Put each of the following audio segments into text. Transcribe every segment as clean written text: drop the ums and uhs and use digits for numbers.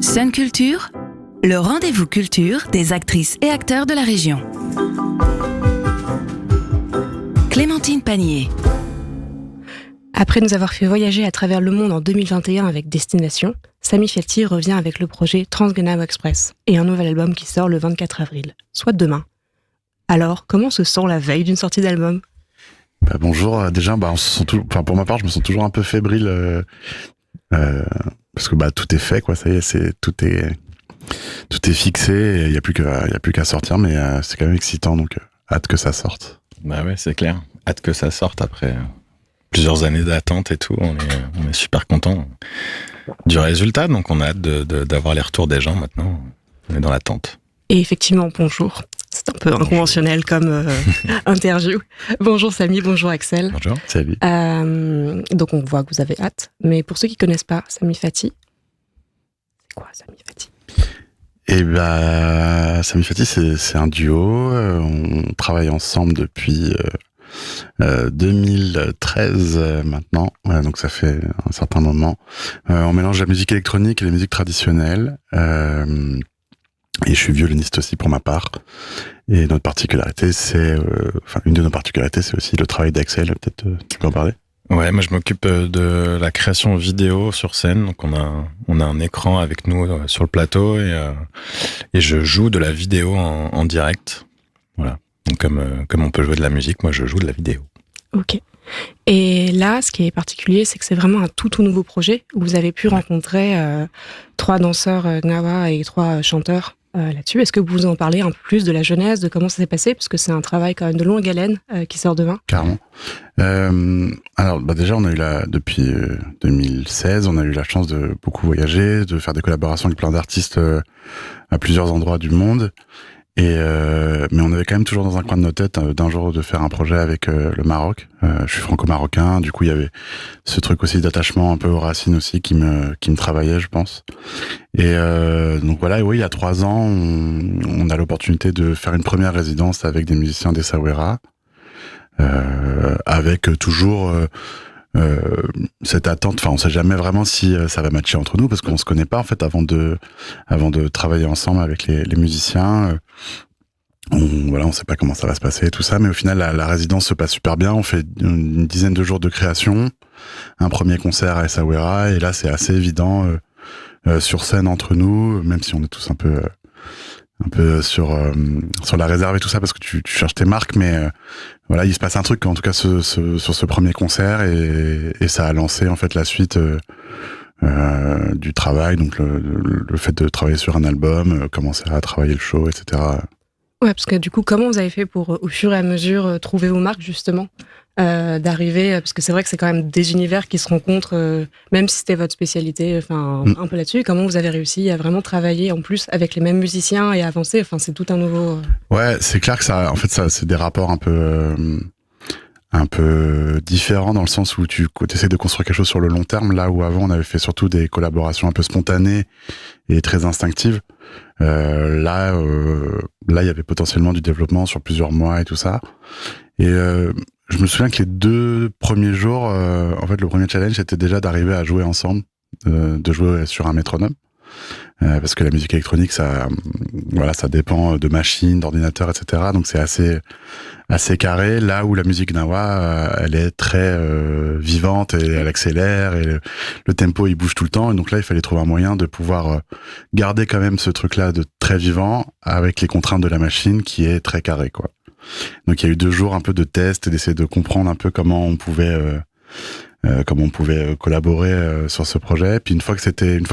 Sun Culture, le rendez-vous culture des actrices et acteurs de la région. Clémentine Panier. Après nous avoir fait voyager à travers le monde en 2021 avec Destination, Samy Fiati revient avec le projet Trans-Guanao Express et un nouvel album qui sort le 24 avril, soit demain. Alors, comment se sent la veille d'une sortie d'album ? Bonjour, déjà, on se sent pour ma part, je me sens toujours un peu fébrile parce que tout est fait, quoi. Ça y est, tout est fixé. Il y a plus qu'à sortir, mais c'est quand même excitant, donc hâte que ça sorte. Bah ouais, c'est clair. Hâte que ça sorte après plusieurs années d'attente et tout. On est super content du résultat, donc on a hâte d'avoir les retours des gens maintenant. On est dans l'attente. Et effectivement, bonjour. C'est un peu inconventionnel comme interview. Bonjour Samy, bonjour Axel. Bonjour. Salut. Donc on voit que vous avez hâte. Mais pour ceux qui ne connaissent pas Samy Fiati, c'est quoi Samy Fiati ? Samy Fiati, c'est un duo. On travaille ensemble depuis 2013 maintenant. Donc ça fait un certain moment. On mélange la musique électronique et la musique traditionnelle. Et je suis violoniste aussi pour ma part. Et notre particularité, une de nos particularités, c'est aussi le travail d'Axel. Peut-être tu peux en parler ? Ouais, moi je m'occupe de la création vidéo sur scène. Donc on a un écran avec nous sur le plateau et je joue de la vidéo en direct. Voilà. Donc comme on peut jouer de la musique, moi je joue de la vidéo. Ok. Et là, ce qui est particulier, c'est que c'est vraiment un tout nouveau projet où vous avez pu rencontrer 3 danseurs Gnawa et 3 chanteurs là-dessus. Est-ce que vous en parlez un peu plus de la jeunesse, de comment ça s'est passé ? Parce que c'est un travail quand même de longue haleine qui sort demain. Carrément. Alors déjà, on a eu depuis 2016, on a eu la chance de beaucoup voyager, de faire des collaborations avec plein d'artistes à plusieurs endroits du monde. Mais on avait quand même toujours dans un coin de nos têtes d'un jour de faire un projet avec le Maroc. Je suis franco-marocain, du coup il y avait ce truc aussi d'attachement un peu aux racines aussi qui me travaillait, je pense. Et donc voilà, oui, il y a 3 ans, on a l'opportunité de faire une première résidence avec des musiciens d'Essaouira, avec toujours cette attente. Enfin, on sait jamais vraiment si ça va matcher entre nous parce qu'on se connaît pas en fait avant de travailler ensemble avec les musiciens. On sait pas comment ça va se passer et tout ça, mais au final la résidence se passe super bien. On fait une dizaine de jours de création, un premier concert à Essaouira, et là c'est assez évident sur scène entre nous, même si on est tous un peu sur la réserve et tout ça parce que tu cherches tes marques, mais voilà, il se passe un truc en tout cas sur ce premier concert et ça a lancé en fait la suite du travail, donc le fait de travailler sur un album, commencer à travailler le show, etc. Ouais, parce que du coup, comment vous avez fait pour, au fur et à mesure, trouver vos marques, justement, d'arriver, parce que c'est vrai que c'est quand même des univers qui se rencontrent, même si c'était votre spécialité, un peu là-dessus. Comment vous avez réussi à vraiment travailler, en plus, avec les mêmes musiciens et avancer ? Enfin, c'est tout un nouveau... Ouais, c'est clair que ça, c'est des rapports un peu différents dans le sens où tu essaies de construire quelque chose sur le long terme, là où avant on avait fait surtout des collaborations un peu spontanées et très instinctives. Là, il y avait potentiellement du développement sur plusieurs mois et tout ça. Et je me souviens que les 2 premiers jours, en fait, le premier challenge c'était déjà d'arriver à jouer ensemble, de jouer sur un métronome. Parce que la musique électronique, ça dépend de machines, d'ordinateurs, etc. Donc c'est assez carré. Là où la musique Gnawa, elle est très vivante et elle accélère et le tempo il bouge tout le temps. Et donc là, il fallait trouver un moyen de pouvoir garder quand même ce truc-là de très vivant avec les contraintes de la machine qui est très carré, quoi. Donc il y a eu 2 jours un peu de test et d'essayer de comprendre un peu comment on pouvait collaborer sur ce projet. Puis une fois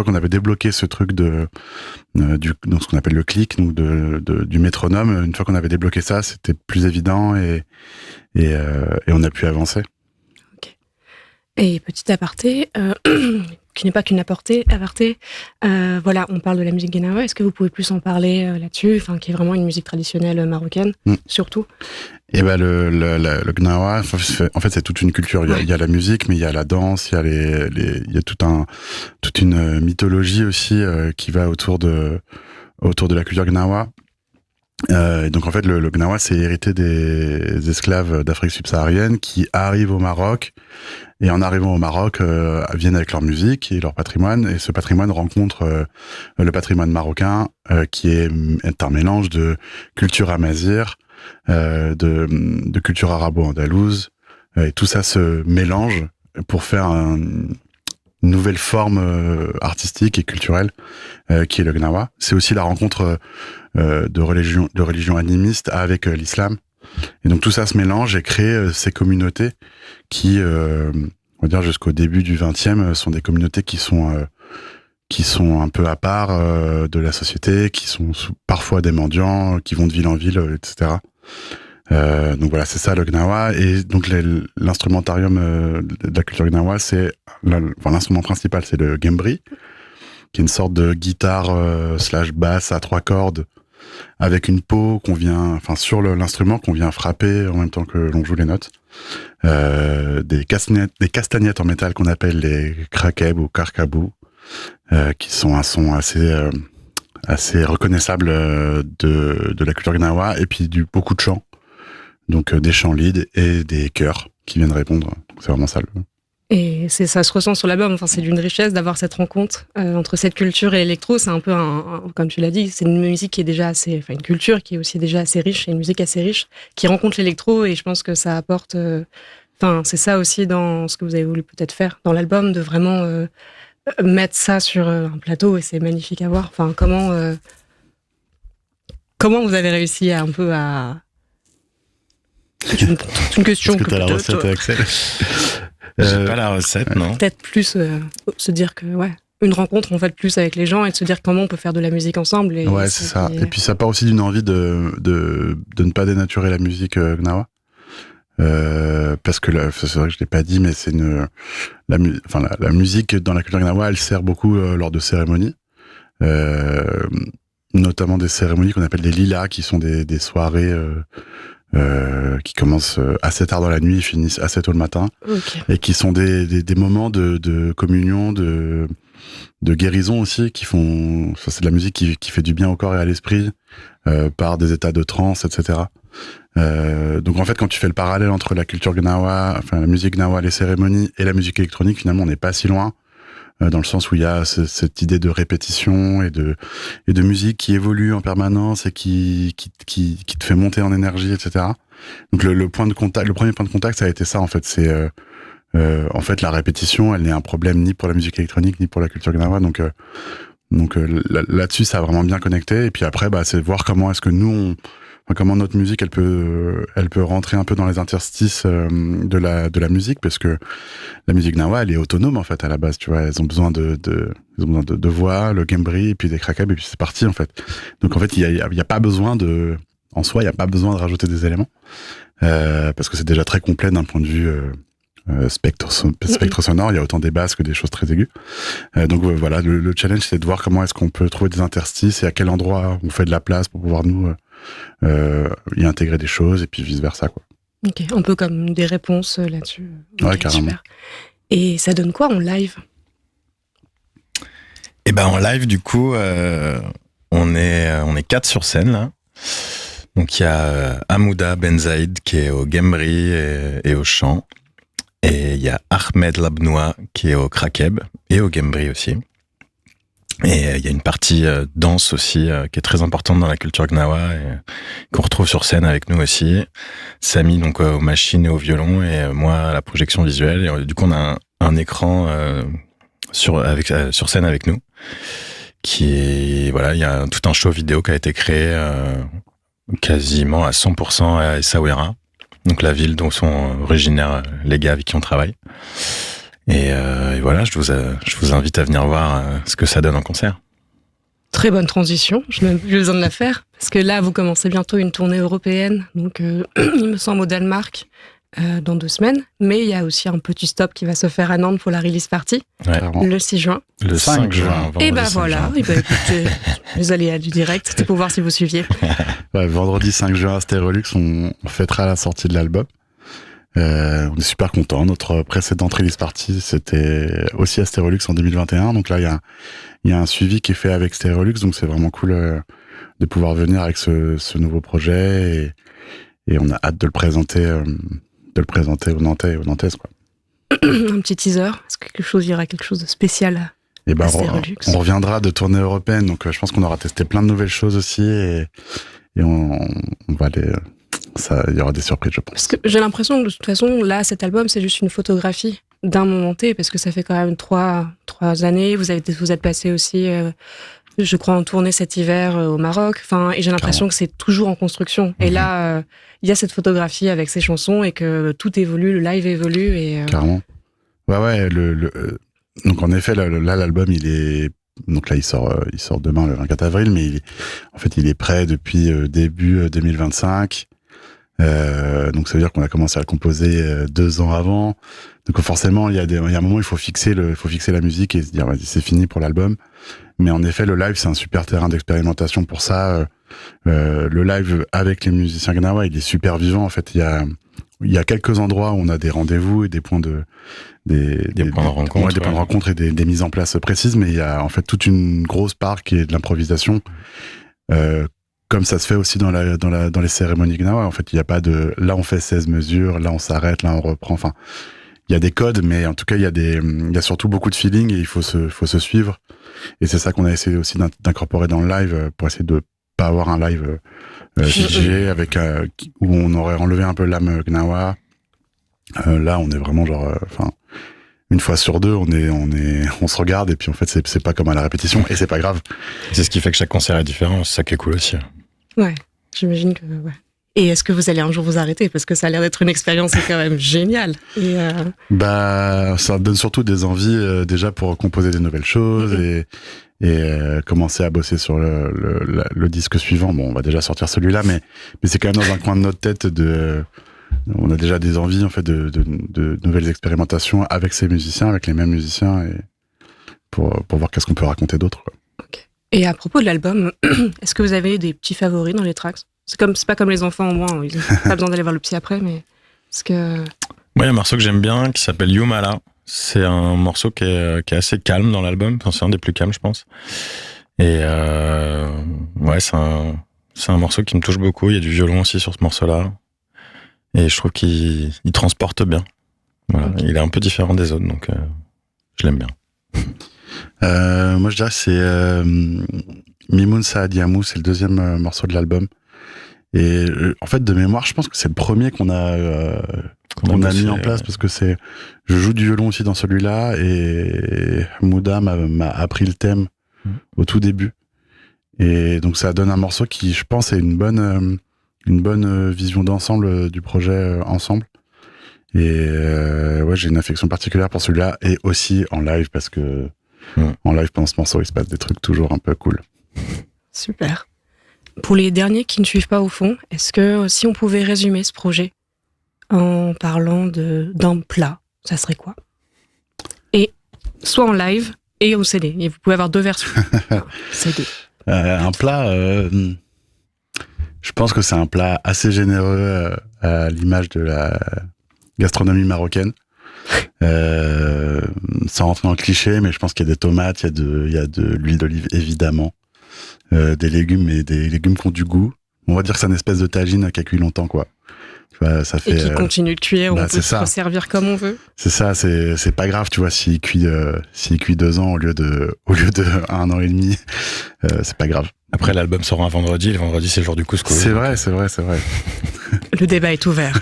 qu'on avait débloqué ce truc donc ce qu'on appelle le clic, donc du métronome, une fois qu'on avait débloqué ça, c'était plus évident et on a pu avancer. Ok. Et petit aparté, qui n'est pas qu'une aparté, voilà, on parle de la musique Gnawa. Est-ce que vous pouvez plus en parler là-dessus, qui est vraiment une musique traditionnelle marocaine, surtout? Et le Gnawa, en fait, c'est toute une culture. Il y a la musique, mais il y a la danse, il y a toute une mythologie aussi qui va autour de la culture Gnawa. Et donc en fait, le Gnawa, c'est hérité des esclaves d'Afrique subsaharienne qui arrivent au Maroc, et en arrivant au Maroc, viennent avec leur musique et leur patrimoine, et ce patrimoine rencontre le patrimoine marocain, qui est un mélange de culture amazigh, de culture arabo-andalouse, et tout ça se mélange pour faire une nouvelle forme artistique et culturelle, qui est le Gnawa. C'est aussi la rencontre de religion animiste avec l'islam. Et donc tout ça se mélange et crée ces communautés qui, on va dire jusqu'au début du XXe, sont des communautés qui sont un peu à part de la société, qui sont parfois des mendiants, qui vont de ville en ville, etc. Donc voilà, c'est ça le Gnawa. Et donc l'instrumentarium de la culture Gnawa, c'est l'instrument principal, c'est le gembri, qui est une sorte de guitare / basse à 3 cordes, avec une peau sur l'instrument qu'on vient frapper en même temps que l'on joue les notes. Des castagnettes en métal qu'on appelle les krakeb ou karkabou, qui sont un son assez reconnaissable de la culture Gnawa, et puis beaucoup de chants, donc des chants lead et des chœurs qui viennent répondre. C'est vraiment ça. Et ça se ressent sur l'album. Enfin, c'est d'une richesse d'avoir cette rencontre entre cette culture et l'électro. C'est un peu comme tu l'as dit, c'est une musique qui est déjà une culture qui est aussi déjà assez riche, et une musique assez riche qui rencontre l'électro. Et je pense que ça apporte. C'est ça aussi dans ce que vous avez voulu peut-être faire dans l'album, de vraiment mettre ça sur un plateau, et c'est magnifique à voir. Enfin, comment vous avez réussi à. C'est une question que tu as la recette, Axel. J'ai pas la recette, non. Peut-être plus se dire que une rencontre, on fait plus avec les gens, et de se dire comment on peut faire de la musique ensemble. Et ouais, c'est ça. Et puis ça part aussi d'une envie de ne pas dénaturer la musique Gnawa. Parce que c'est vrai que je l'ai pas dit, mais c'est la musique dans la culture Gnawa, elle sert beaucoup lors de cérémonies. Notamment des cérémonies qu'on appelle des lilas, qui sont des soirées qui commencent assez tard dans la nuit et finissent assez tôt le matin, et qui sont des moments de communion, de guérison aussi, c'est de la musique qui fait du bien au corps et à l'esprit, par des états de transe, etc. Donc en fait, quand tu fais le parallèle entre la culture Gnawa, la musique Gnawa, les cérémonies, et la musique électronique, finalement on n'est pas si loin, dans le sens où il y a cette idée de répétition et de musique qui évolue en permanence et qui te fait monter en énergie, etc. Donc le premier point de contact, ça a été ça en fait. C'est en fait la répétition, elle n'est un problème ni pour la musique électronique ni pour la culture Gnawa. Donc là-dessus, ça a vraiment bien connecté. Et puis après, c'est voir comment est-ce que comment notre musique elle peut rentrer un peu dans les interstices de la musique, parce que la musique Gnawa, elle est autonome en fait à la base, tu vois. Elles ont besoin de voix, le gembri, et puis des krakeb, et puis c'est parti en fait. Donc en fait, il y a pas besoin de rajouter des éléments, parce que c'est déjà très complet d'un point de vue spectre sonore. Il y a autant des basses que des choses très aiguës. Donc voilà, le challenge, c'est de voir comment est-ce qu'on peut trouver des interstices, et à quel endroit on fait de la place pour pouvoir nous y intégrer des choses, et puis vice versa, quoi. Ok, un peu comme des réponses là-dessus. Ouais, carrément. Super. Et ça donne quoi en live ? Et en live, du coup, on est 4 sur scène là. Donc il y a Hamouda Benzaïd qui est au gembri et au chant, et il y a Ahmed Labnoua qui est au krakeb et au gembri aussi. Et il y a une partie danse aussi qui est très importante dans la culture Gnawa, et qu'on retrouve sur scène avec nous aussi. Samy donc aux machines et au violon, et moi à la projection visuelle. Et du coup on a un écran sur scène avec nous, il y a tout un show vidéo qui a été créé quasiment à 100% à Essaouira, donc la ville dont sont originaires les gars avec qui on travaille. Et voilà, je vous invite à venir voir ce que ça donne en concert. Très bonne transition, je n'ai même plus besoin de la faire, parce que là, vous commencez bientôt une tournée européenne, donc il me semble au Danemark, dans 2 semaines, mais il y a aussi un petit stop qui va se faire à Nantes pour la release party, le 6 juin. Le 5 juin. Et voilà, écoutez, les aléas du direct, c'était pour voir si vous suiviez. Vendredi 5 juin à Stérolux, on fêtera la sortie de l'album. On est super content. Notre précédente release party, c'était aussi à Stereolux en 2021. Donc là, il y a un suivi qui est fait avec Stereolux. Donc c'est vraiment cool de pouvoir venir avec ce nouveau projet. Et on a hâte de le présenter aux Nantais et aux Nantaises, quoi. Un petit teaser. Est-ce que il y aura quelque chose de spécial Et ben, à Stereolux? on reviendra de tournée européenne. Donc je pense qu'on aura testé plein de nouvelles choses aussi. Et on va aller... il y aura des surprises, je pense. Parce que j'ai l'impression que de toute façon, là, cet album, c'est juste une photographie d'un moment T, parce que ça fait quand même 3 années. Vous êtes passé aussi, je crois, en tournée cet hiver au Maroc. Enfin, et j'ai l'impression que c'est toujours en construction. Et là, il y a cette photographie avec ces chansons et que tout évolue, le live évolue. Et, Carrément. Ouais. Donc en effet, là, l'album, donc là, il sort demain, le 24 avril, mais il est prêt depuis début 2025. Donc ça veut dire qu'on a commencé à le composer 2 ans avant. Donc forcément, il y a un moment, il faut fixer la musique et se dire, vas-y, c'est fini pour l'album. Mais en effet, le live, c'est un super terrain d'expérimentation pour ça. Le live avec les musiciens Gnawa, il est super vivant. En fait, il y a quelques endroits où on a des rendez-vous et des points de rencontre et des mises en place précises, mais il y a en fait toute une grosse part qui est de l'improvisation. Comme ça se fait aussi dans les cérémonies Gnawa. En fait, il n'y a pas de là on fait 16 mesures, là on s'arrête, là on reprend. Enfin, il y a des codes, mais en tout cas, il y a surtout beaucoup de feeling et il faut se suivre. Et c'est ça qu'on a essayé aussi d'incorporer dans le live pour essayer de pas avoir un live figé avec où on aurait enlevé un peu l'âme Gnawa. Là, on est vraiment genre, une fois sur 2, on se regarde et puis en fait, c'est pas comme à la répétition et c'est pas grave. C'est ce qui fait que chaque concert est différent. C'est ça qui est cool aussi. Ouais, j'imagine que ouais. Et est-ce que vous allez un jour vous arrêter? Parce que ça a l'air d'être une expérience quand même géniale. Et ça donne surtout des envies déjà pour composer des nouvelles choses et commencer à bosser sur le disque suivant. Bon, on va déjà sortir celui-là, mais c'est quand même dans un coin de notre tête on a déjà des envies en fait de nouvelles expérimentations avec ces musiciens, avec les mêmes musiciens, et pour voir qu'est-ce qu'on peut raconter d'autre, quoi. Okay. Et à propos de l'album, est-ce que vous avez des petits favoris dans les tracks? C'est pas comme les enfants au moins, ils n'ont pas besoin d'aller voir le psy après, mais est-ce que... Moi, il y a un morceau que j'aime bien qui s'appelle Yumala. C'est un morceau qui est assez calme dans l'album. Enfin, c'est un des plus calmes, je pense. Et ouais, c'est un morceau qui me touche beaucoup. Il y a du violon aussi sur ce morceau-là. Et je trouve qu'il transporte bien. Voilà. Okay. Il est un peu différent des autres, donc je l'aime bien. Moi, je dirais que c'est Mimoun Saadiamou, c'est le deuxième morceau de l'album. Et en fait, de mémoire, je pense que c'est le premier qu'on a mis en place, parce que je joue du violon aussi dans celui-là, et Mouda m'a appris le thème au tout début. Et donc ça donne un morceau qui, je pense, est une bonne vision d'ensemble du projet ensemble. Et ouais, j'ai une affection particulière pour celui-là, et aussi en live, parce que en live, pendant ce morceau, il se passe des trucs toujours un peu cool. Super. Pour les derniers qui ne suivent pas au fond, est-ce que si on pouvait résumer ce projet en parlant d'un plat, ça serait quoi? Et soit en live et au CD. Et vous pouvez avoir 2 versions. CD. Un plat, je pense que c'est un plat assez généreux à l'image de la gastronomie marocaine. Sans rentrer dans le cliché, mais je pense qu'il y a des tomates, il y a de l'huile d'olive évidemment, des légumes, et des légumes qui ont du goût. On va dire que c'est une espèce de tagine qui a cuit longtemps, quoi. Tu vois, ça fait, et qui continue de cuire, on peut se resservir comme on veut. C'est ça, c'est pas grave, tu vois, s'il cuit 2 ans au lieu de 1 an et demi, c'est pas grave. Après, l'album sort un vendredi, le vendredi c'est le jour du couscous. C'est vrai. Le débat est ouvert.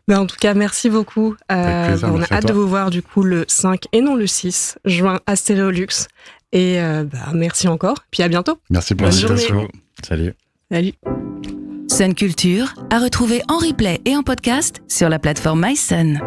Mais en tout cas, merci beaucoup. On a hâte de vous voir du coup le 5 et non le 6 juin à Stereolux. Et merci encore. Puis à bientôt. Merci pour l'invitation. Salut. Salut. Sun Culture à retrouver en replay et en podcast sur la plateforme MySun.